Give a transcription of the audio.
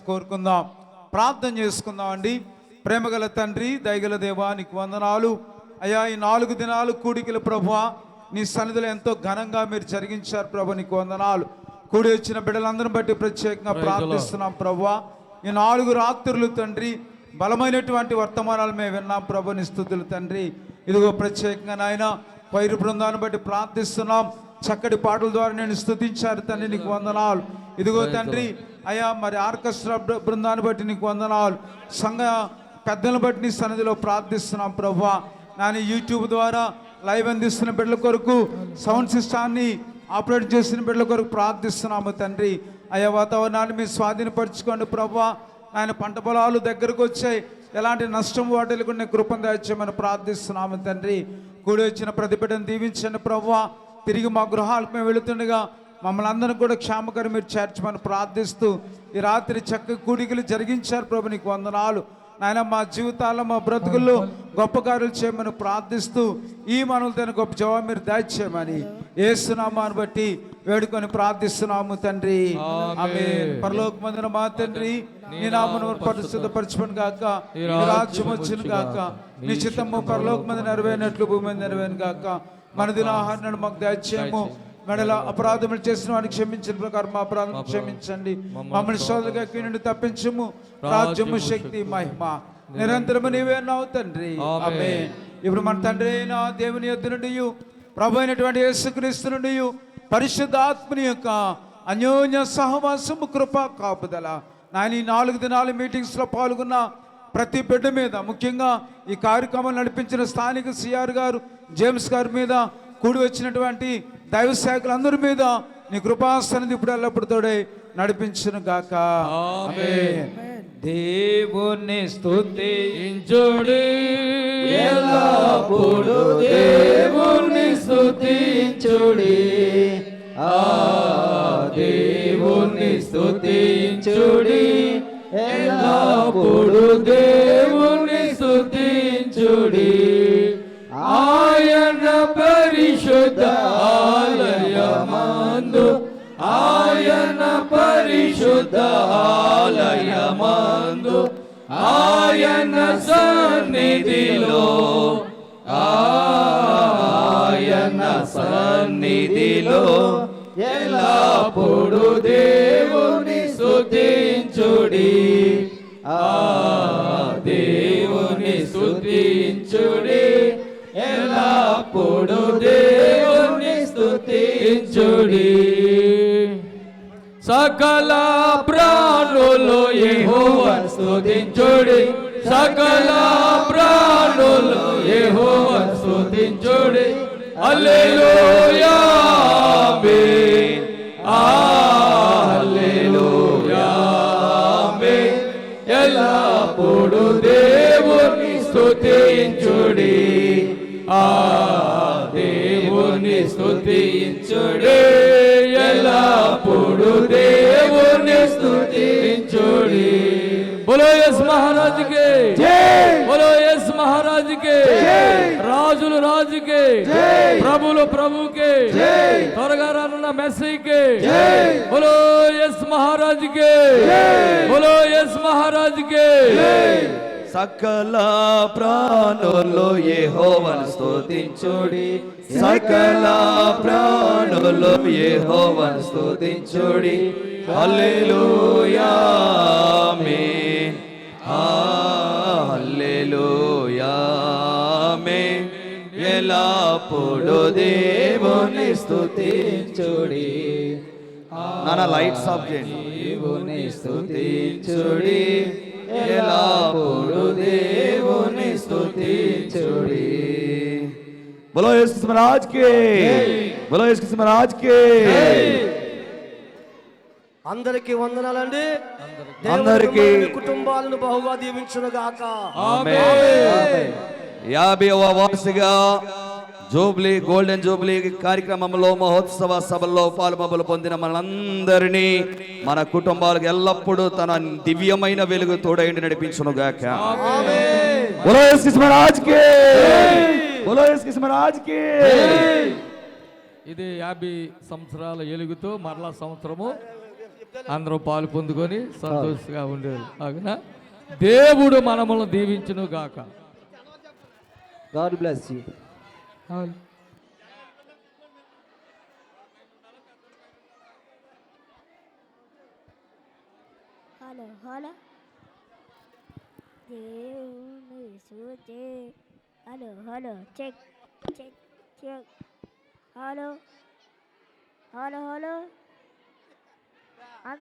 కోరుకుందాం, ప్రార్థన చేసుకుందాం అండి. ప్రేమగల తండ్రి, దయగల దేవా, నీకు వందనాలు అయ్యా. ఈ 4 దినాలు కూడికలు ప్రభువా నీ సన్నిధిలో ఎంతో ఘనంగా మీరు జరిగించారు ప్రభు, నీకు వందనాలు. కూడి వచ్చిన బిడ్డలందరిని బట్టి ప్రత్యేకంగా ప్రార్థిస్తున్నాం ప్రభువా. ఈ 4 రాత్రులు తండ్రి బలమైనటువంటి వర్తమానాలు మేము విన్నాం ప్రభు, నీ స్తుతులు తండ్రి. ఇదిగో ప్రత్యేకంగా నాయన పైరు బృందాన్ని బట్టి ప్రార్థిస్తున్నాం. చక్కటి పాటల ద్వారా నేను స్తుతించారు తండ్రి, నీకు వందనాలు. ఇదిగో తండ్రి అయ్యా, మరి ఆర్కెస్ట్రా బృందాన్ని బట్టి నీకు వందనాలు. సంఘ పెద్దలను బట్టి నీ సన్నిధిలో ప్రార్థిస్తున్నాం ప్రభువా. నాని యూట్యూబ్ ద్వారా లైవ్ అందిస్తున్న బిడ్డల కొరకు, సౌండ్ సిస్టాన్ని ఆపరేట్ చేసిన బిడ్డల కొరకు ప్రార్థిస్తున్నాము తండ్రి. అయ్యా, వాతావరణాన్ని మీరు స్వాధీనపరచుకోండి ప్రభువా. ఆయన పంట పొలాలు దగ్గరకు వచ్చాయి, ఎలాంటి నష్టం వాటిల్లేకుండా కృపను దయచేయమని ప్రార్థిస్తున్నాము తండ్రి. కూడి వచ్చిన ప్రతి బిడ్డను దీవించండి ప్రభువా. తిరిగి మా గృహాలకు మేము వెళుతుండగా మమ్మల్ని అందరినీ కూడా క్షేమకరం మీరు చేర్చమని ప్రార్థిస్తూ ఈ రాత్రి చక్కగా కూడికలు జరిగించారు ప్రభు, నీకు వందనాలు నాయన. మా జీవితాల్లో మా బ్రతుకుల్లో గొప్ప కార్యాలు చేయమని ప్రార్థిస్తూ ఈ మనవులతో గొప్ప జవాబు మీరు దయచేయమని యేసునామాన్ని బట్టి వేడుకొని ప్రార్థిస్తున్నాము తండ్రి, ఆమేన్. పరలోకమందున మా తండ్రి, నీ నామమును పరిశుద్ధపరచును గాక, నీ రాజ్యం వచ్చును గాక, నీ చిత్తము పరలోకమందు నెరవేరినట్లు భూమి మీద నెరవేరును గాక. మన దిన ఆహారాన్ని మాకు దయచేయము. మెడల అపరాధములు చేసిన వాడిని క్షమించిన ప్రకారం మా అపరాధం క్షమించండి. మమ్మల్ని శోధనగా నుండి తప్పించము. రాజ్యము, శక్తి, మహిమ నిరంతరము నీవే అన్నావు తండ్రి, ఆమేన్. ఇప్పుడు మన తండ్రి అయిన దేవుని యొద్ద నుండి, ప్రభు అయినటువంటి యేసుక్రీస్తు నుండి, పరిశుద్ధాత్మని యొక్క అన్యోన్య సహవాసము, కృప, కాపుదల నాయన ఈ 4 దినాల మీటింగ్స్లో పాల్గొన్న ప్రతి బిడ్డ మీద, ముఖ్యంగా ఈ కార్యక్రమం నడిపించిన స్థానిక సిఆర్ గారు, జేమ్స్ గారి మీద, కూడి వచ్చినటువంటి దైవ సేవకులందరి మీద నీ కృపాసన్నిధి ఇప్పుడు ఎల్లప్పుడు తోడై నడిపించును గాక, ఆమేన్. దేవుని స్తుతించుడి ఎల్లప్పుడు, దేవుని స్తుతించుడి, దేవుని స్తుతించుడి ఎల్లప్పుడు, దేవుని స్తుతించుడి. ఆయన పరిశుద్ధ ఆలయమందు, ఆయన పరిశుద్ధ ఆలయమందు, ఆయన సన్నిధిలో, ఆయన సన్నిధిలో ఎల్లప్పుడు దేవుని స్తుతించుడి, దేవుని స్తుతించుడి ఎల్లప్పుడు, దేవుని స్తుతించుడి. సకల ప్రాణులు యెహోవాను స్తుతించుడి, సకల ప్రాణులు యెహోవాను స్తుతించుడి. హల్లెలూయా, ఆమేన్, హల్లెలూయా, ఆమేన్. ఎల్లప్పుడు దేవుని స్తుతించుడి, దేవుని స్తుతించుడి ఎల్లప్పుడు, దేవుని స్తుతించుడి. బోలో యేసు మహారాజ్ కే జై, బోలో యేసు మహారాజ్ కే జై, రాజులు రాజుకే జై, ప్రభులు ప్రభుకే జై, త్వరగా రానున్న మెస్సీకే జై, బోలో యేసు మహారాజ్ కే జై, బోలో యేసు మహారాజ్ కే జై. సకల ప్రాణులు యెహోవాను స్తుతించుడి, సకల ప్రాణులు యెహోవాను స్తుతించుడి. హల్లెలూయా, ఆమేన్, హల్లెలూయా, ఆమేన్. ఎల్లప్పుడు దేవుని స్తుతించుడి. నాన్న లైట్స్ ఆఫ్ చేయండి. దేవుని స్తుతించుడి ఎల్లప్పుడు, దేవుని స్తుతించుడి. బోలో యేసు మహారాజ్ కే, బోలో యేసు మహారాజ్ కే. అందరికీ వందనాలండి. అందరికీ కుటుంబాలను బహుగా దీవించును గాక, ఆమేన్. 50వ వార్షిక జూబ్లీ, గోల్డెన్ జూబ్లీ కార్యక్రమంలో, మహోత్సవ సభల్లో పాలుమబలు పొందిన మనందరినీ, మన కుటుంబాలకు ఎల్లప్పుడూ తన దివ్యమైన వెలుగు తోడైండి నడిపించును గాక, ఆమేన్. బోలో యేసు మహారాజ్ కే, బోలో యేసు మహారాజ్ కే. ఇది 50 సంవత్సరాల ఎలుగుతో మరలా సంవత్సరము అందరం పాలు పొందుకొని సంతోషంగా ఉండేది అవునా. దేవుడు మనములను దీవించును గాక. God bless you. Hello hello దేవుని సూచే. Hello hello check check check. Hello hello hello